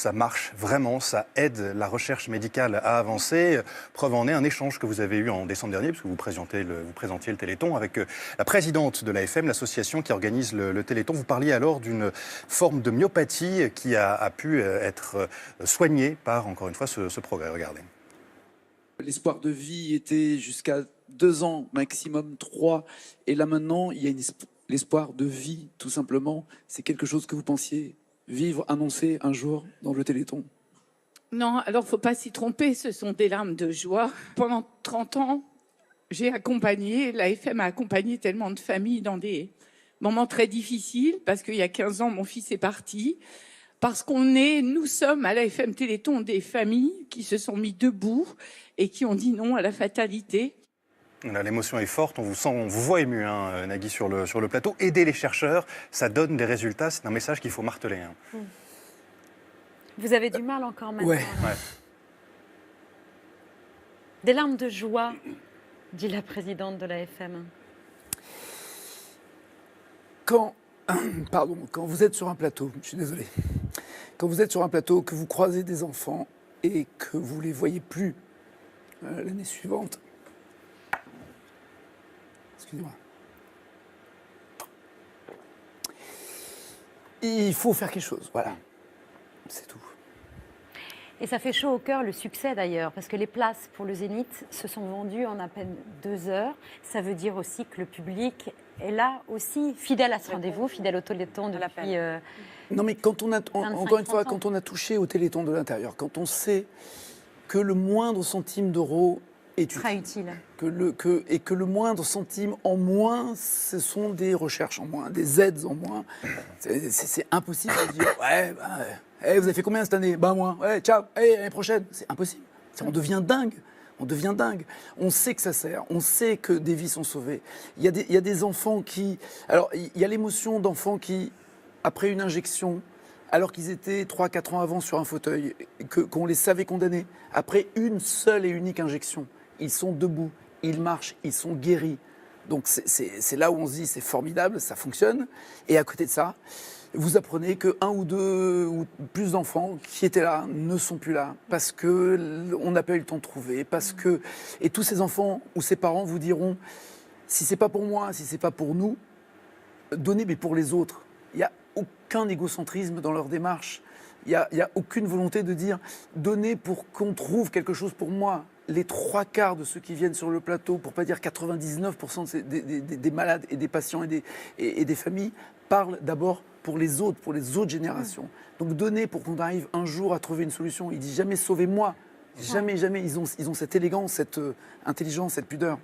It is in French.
ça marche vraiment, ça aide la recherche médicale à avancer. Preuve en est un échange que vous avez eu en décembre dernier, puisque vous présentiez le Téléthon avec la présidente de l'AFM, l'association qui organise le Téléthon. Vous parliez alors d'une forme de myopathie qui a pu être soignée par, encore une fois, ce progrès. Regardez. L'espoir de vie était jusqu'à 2 ans, maximum 3. Et là maintenant, il y a l'espoir de vie, tout simplement. C'est quelque chose que vous pensiez vivre, annoncer un jour dans le Téléthon? Non, alors il ne faut pas s'y tromper, ce sont des larmes de joie. Pendant 30 ans, l'AFM a accompagné tellement de familles dans des moments très difficiles, parce qu'il y a 15 ans, mon fils est parti. Parce nous sommes à l'AFM Téléthon des familles qui se sont mis debout et qui ont dit non à la fatalité. L'émotion est forte, on vous voit ému, hein, Nagui, sur le plateau. Aider les chercheurs, ça donne des résultats, c'est un message qu'il faut marteler. Hein. Vous avez du mal encore maintenant. Ouais. Des larmes de joie, dit la présidente de l'AFM. Quand vous êtes sur un plateau, je suis désolé, quand vous êtes sur un plateau, que vous croisez des enfants et que vous ne les voyez plus l'année suivante, excusez-moi, il faut faire quelque chose, voilà, c'est tout. Et ça fait chaud au cœur le succès d'ailleurs, parce que les places pour le Zénith se sont vendues en à peine 2 heures. Ça veut dire aussi que le public est là aussi, fidèle à ce rendez-vous, fidèle au Téléthon depuis... Non mais encore une fois, quand on a touché au Téléthon de l'intérieur, quand on sait que le moindre centime d'euro est utile. Et que le moindre centime en moins, ce sont des recherches en moins, des aides en moins. C'est impossible de dire vous avez fait combien cette année? Moins. Ouais, ciao, l'année prochaine. C'est impossible. On devient dingue. On sait que ça sert. On sait que des vies sont sauvées. Il y a des enfants qui... Alors, il y a l'émotion d'enfants qui, après une injection, alors qu'ils étaient 3-4 ans avant sur un fauteuil, qu'on les savait condamnés, après une seule et unique injection, ils sont debout, ils marchent, ils sont guéris. Donc c'est là où on se dit c'est formidable, ça fonctionne. Et à côté de ça, vous apprenez que 1 ou 2 ou plus d'enfants qui étaient là ne sont plus là parce qu'on n'a pas eu le temps de trouver, et tous ces enfants ou ces parents vous diront si c'est pas pour moi, si c'est pas pour nous, donnez mais pour les autres. Il n'y a aucun égocentrisme dans leur démarche. Il n'y a aucune volonté de dire donnez pour qu'on trouve quelque chose pour moi. Les 3/4 de ceux qui viennent sur le plateau, pour ne pas dire 99% des malades et des patients et des familles, parlent d'abord pour les autres générations. Donc donnez pour qu'on arrive un jour à trouver une solution. Il ne dit jamais sauvez-moi. Jamais. Ils ont cette élégance, cette intelligence, cette pudeur.